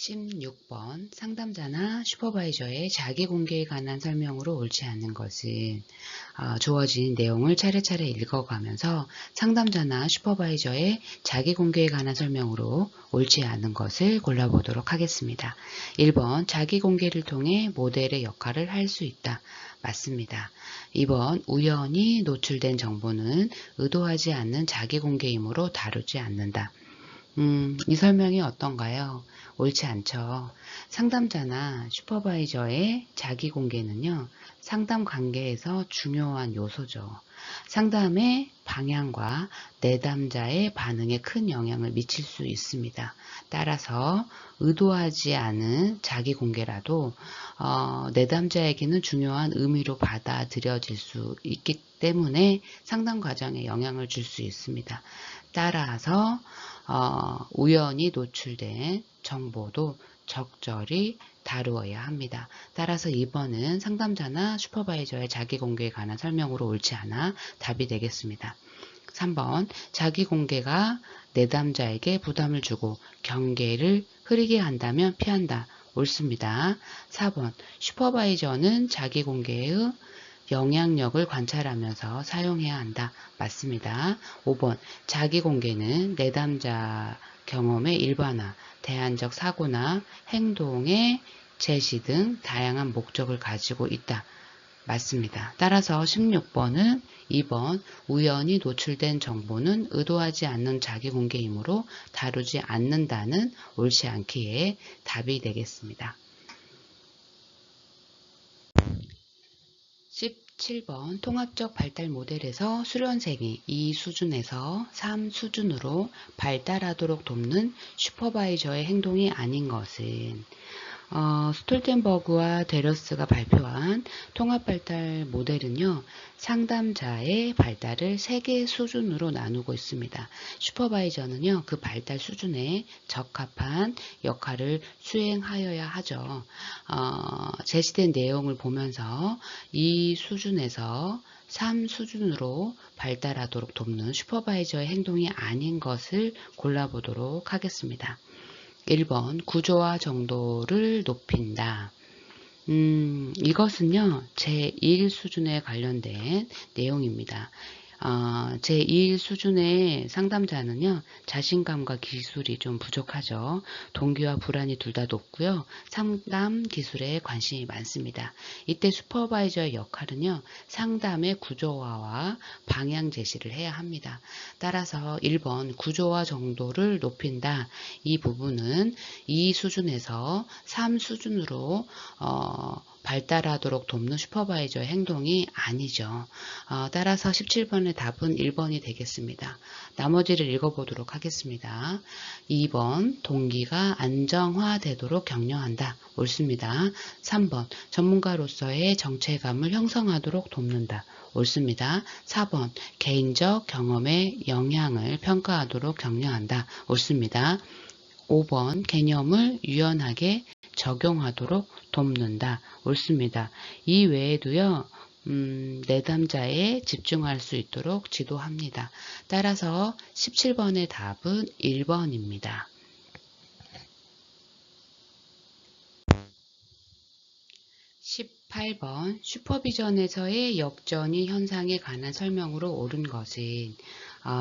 16번 상담자나 슈퍼바이저의 자기공개에 관한 설명으로 옳지 않은 것은 주어진 내용을 차례차례 읽어가면서 상담자나 슈퍼바이저의 자기공개에 관한 설명으로 옳지 않은 것을 골라보도록 하겠습니다. 1번 자기공개를 통해 모델의 역할을 할 수 있다. 맞습니다. 2번 우연히 노출된 정보는 의도하지 않는 자기공개이므로 다루지 않는다. 이 설명이 어떤가요? 옳지 않죠. 상담자나 슈퍼바이저의 자기공개는요, 상담 관계에서 중요한 요소죠. 상담의 방향과 내담자의 반응에 큰 영향을 미칠 수 있습니다. 따라서 의도하지 않은 자기공개라도 내담자에게는 중요한 의미로 받아들여질 수 있기 때문에 상담 과정에 영향을 줄 수 있습니다. 따라서 우연히 노출된 정보도 적절히 다루어야 합니다. 따라서 2번은 상담자나 슈퍼바이저의 자기공개에 관한 설명으로 옳지 않아 답이 되겠습니다. 3번 자기공개가 내담자에게 부담을 주고 경계를 흐리게 한다면 피한다. 옳습니다. 4번 슈퍼바이저는 자기공개의 영향력을 관찰하면서 사용해야 한다. 맞습니다. 5번 자기공개는 내담자 경험의 일반화, 대안적 사고나 행동의 제시 등 다양한 목적을 가지고 있다. 맞습니다. 따라서 16번은 2번 우연히 노출된 정보는 의도하지 않는 자기공개이므로 다루지 않는다는 옳지 않기에 답이 되겠습니다. 17번 통합적 발달 모델에서 수련생이 2수준에서 3수준으로 발달하도록 돕는 슈퍼바이저의 행동이 아닌 것은 스톨텐버그와 데러스가 발표한 통합발달 모델은요, 상담자의 발달을 3개 수준으로 나누고 있습니다. 슈퍼바이저는요, 그 발달 수준에 적합한 역할을 수행하여야 하죠. 제시된 내용을 보면서 이 수준에서 3수준으로 발달하도록 돕는 슈퍼바이저의 행동이 아닌 것을 골라보도록 하겠습니다. 1번 구조화 정도를 높인다. 이것은요 제1 수준에 관련된 내용입니다. 제2 수준의 상담자는요 자신감과 기술이 좀 부족하죠. 동기와 불안이 둘 다 높고요. 상담 기술에 관심이 많습니다. 이때 슈퍼바이저의 역할은요 상담의 구조화와 방향 제시를 해야 합니다. 따라서 1번 구조화 정도를 높인다. 이 부분은 2 수준에서 3 수준으로 발달하도록 돕는 슈퍼바이저의 행동이 아니죠. 따라서 17번의 답은 1번이 되겠습니다. 나머지를 읽어보도록 하겠습니다. 2번 동기가 안정화되도록 격려한다. 옳습니다. 3번 전문가로서의 정체감을 형성하도록 돕는다. 옳습니다. 4번 개인적 경험의 영향을 평가하도록 격려한다. 옳습니다. 5번 개념을 유연하게 적용하도록 돕는다. 옳습니다. 이 외에도요. 내담자에 집중할 수 있도록 지도합니다. 따라서 17번의 답은 1번입니다. 18번 슈퍼비전에서의 역전이 현상에 관한 설명으로 옳은 것은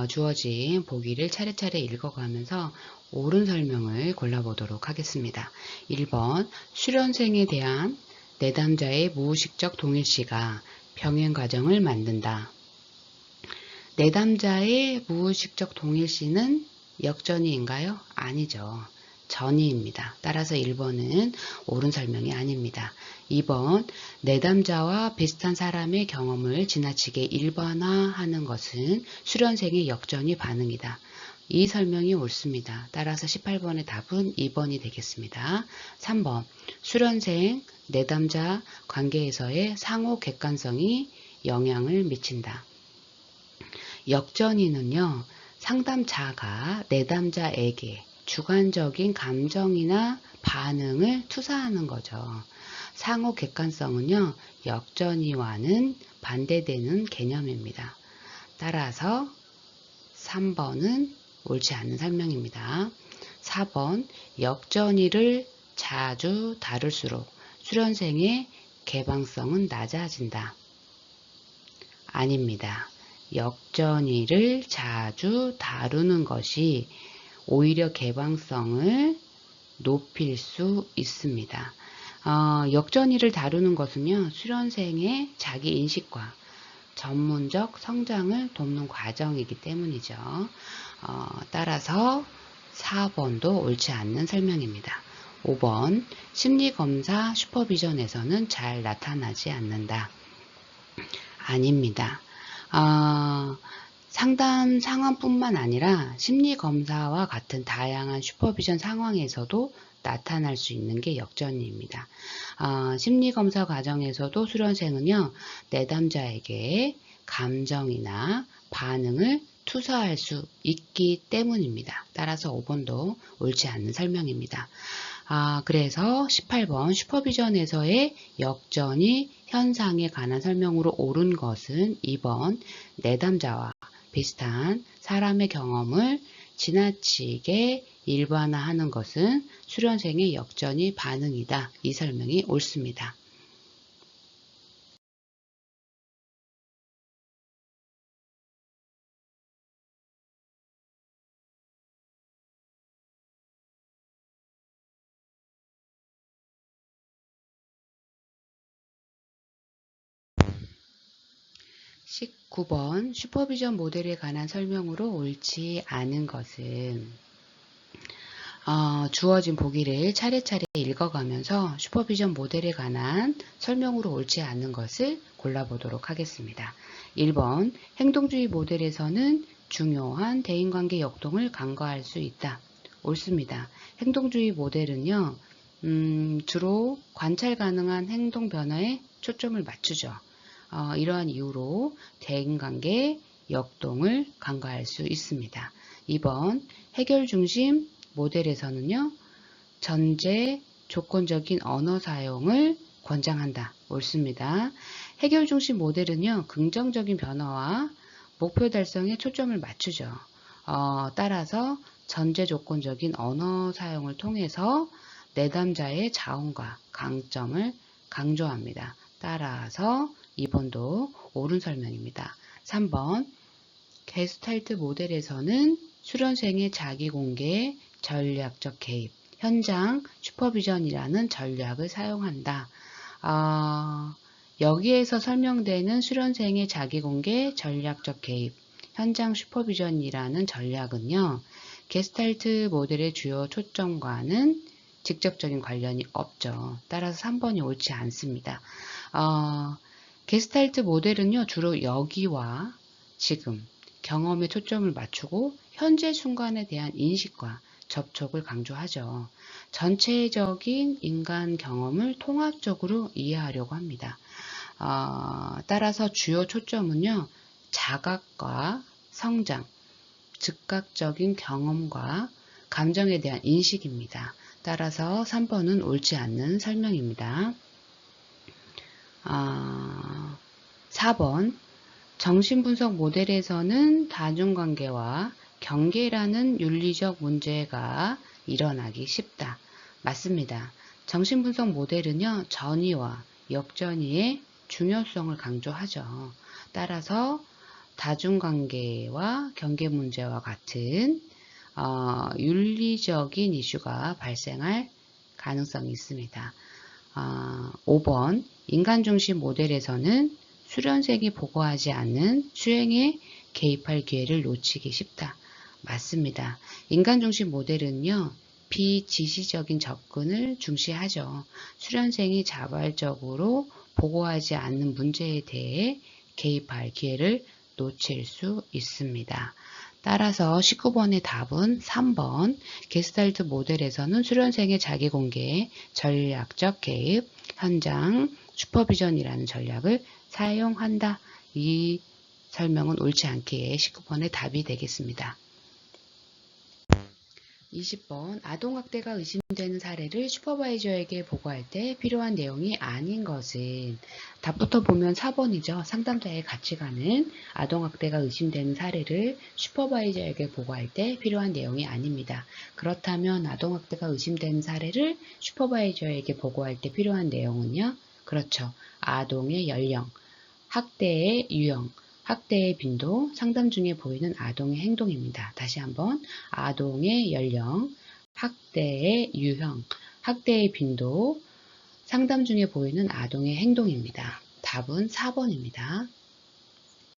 주어진 보기를 차례차례 읽어가면서 옳은 설명을 골라보도록 하겠습니다. 1번 수련생에 대한 내담자의 무의식적 동일시가 병행 과정을 만든다. 내담자의 무의식적 동일시는 역전이인가요? 아니죠. 전이입니다. 따라서 1번은 옳은 설명이 아닙니다. 2번 내담자와 비슷한 사람의 경험을 지나치게 일반화하는 것은 수련생의 역전이 반응이다. 이 설명이 옳습니다. 따라서 18번의 답은 2번이 되겠습니다. 3번 수련생, 내담자 관계에서의 상호 객관성이 영향을 미친다. 역전이는요. 상담자가 내담자에게 주관적인 감정이나 반응을 투사하는 거죠. 상호 객관성은요. 역전이와는 반대되는 개념입니다. 따라서 3번은 옳지 않은 설명입니다. 4번 역전이를 자주 다룰수록 수련생의 개방성은 낮아진다. 아닙니다. 역전이를 자주 다루는 것이 오히려 개방성을 높일 수 있습니다. 역전이를 다루는 것은요, 수련생의 자기 인식과 전문적 성장을 돕는 과정이기 때문이죠. 따라서 4번도 옳지 않는 설명입니다. 5번 심리검사 슈퍼비전에서는 잘 나타나지 않는다. 아닙니다. 상담 상황뿐만 아니라 심리검사와 같은 다양한 슈퍼비전 상황에서도 나타날 수 있는 게 역전입니다. 심리검사 과정에서도 수련생은요, 내담자에게 감정이나 반응을 투사할 수 있기 때문입니다. 따라서 5번도 옳지 않는 설명입니다. 그래서 18번 슈퍼비전에서의 역전이 현상에 관한 설명으로 옳은 것은 2번 내담자와 비슷한 사람의 경험을 지나치게 일반화하는 것은 수련생의 역전이 반응이다. 이 설명이 옳습니다. 19번 슈퍼비전 모델에 관한 설명으로 옳지 않은 것은 주어진 보기를 차례차례 읽어가면서 슈퍼비전 모델에 관한 설명으로 옳지 않은 것을 골라보도록 하겠습니다. 1번 행동주의 모델에서는 중요한 대인관계 역동을 간과할 수 있다. 옳습니다. 행동주의 모델은요, 주로 관찰 가능한 행동 변화에 초점을 맞추죠. 이러한 이유로 대인관계 역동을 간과할 수 있습니다. 2번 해결 중심 모델에서는요, 전제 조건적인 언어 사용을 권장한다. 옳습니다. 해결 중심 모델은요, 긍정적인 변화와 목표 달성에 초점을 맞추죠. 따라서 전제 조건적인 언어 사용을 통해서 내담자의 자원과 강점을 강조합니다. 따라서 2번도 옳은 설명입니다. 3번 게스탈트 모델에서는 수련생의 자기공개, 전략적 개입, 현장 슈퍼비전이라는 전략을 사용한다. 여기에서 설명되는 수련생의 자기공개, 전략적 개입, 현장 슈퍼비전이라는 전략은요, 게스탈트 모델의 주요 초점과는 직접적인 관련이 없죠. 따라서 3번이 옳지 않습니다. 게스탈트 모델은요, 주로 여기와 지금, 경험에 초점을 맞추고 현재 순간에 대한 인식과 접촉을 강조하죠. 전체적인 인간 경험을 통합적으로 이해하려고 합니다. 따라서 주요 초점은요, 자각과 성장, 즉각적인 경험과 감정에 대한 인식입니다. 따라서 3번은 옳지 않는 설명입니다. 4번 정신분석 모델에서는 다중관계와 경계라는 윤리적 문제가 일어나기 쉽다. 맞습니다. 정신분석 모델은요, 전이와 역전이의 중요성을 강조하죠. 따라서 다중관계와 경계 문제와 같은 윤리적인 이슈가 발생할 가능성이 있습니다. 5번 인간중심 모델에서는 수련생이 보고하지 않는 수행에 개입할 기회를 놓치기 쉽다. 맞습니다. 인간중심 모델은요, 비지시적인 접근을 중시하죠. 수련생이 자발적으로 보고하지 않는 문제에 대해 개입할 기회를 놓칠 수 있습니다. 따라서 19번의 답은 3번 게스탈트 모델에서는 수련생의 자기공개, 전략적 개입, 현장 슈퍼비전이라는 전략을 사용한다. 이 설명은 옳지 않기에 19번의 답이 되겠습니다. 20번 아동학대가 의심되는 사례를 슈퍼바이저에게 보고할 때 필요한 내용이 아닌 것은 답부터 보면 4번이죠. 상담자의 같이 가는 아동학대가 의심되는 사례를 슈퍼바이저에게 보고할 때 필요한 내용이 아닙니다. 그렇다면 아동학대가 의심되는 사례를 슈퍼바이저에게 보고할 때 필요한 내용은요. 그렇죠. 아동의 연령, 학대의 유형, 학대의 빈도, 상담 중에 보이는 아동의 행동입니다. 다시 한번 아동의 연령, 학대의 유형, 학대의 빈도, 상담 중에 보이는 아동의 행동입니다. 답은 4번입니다.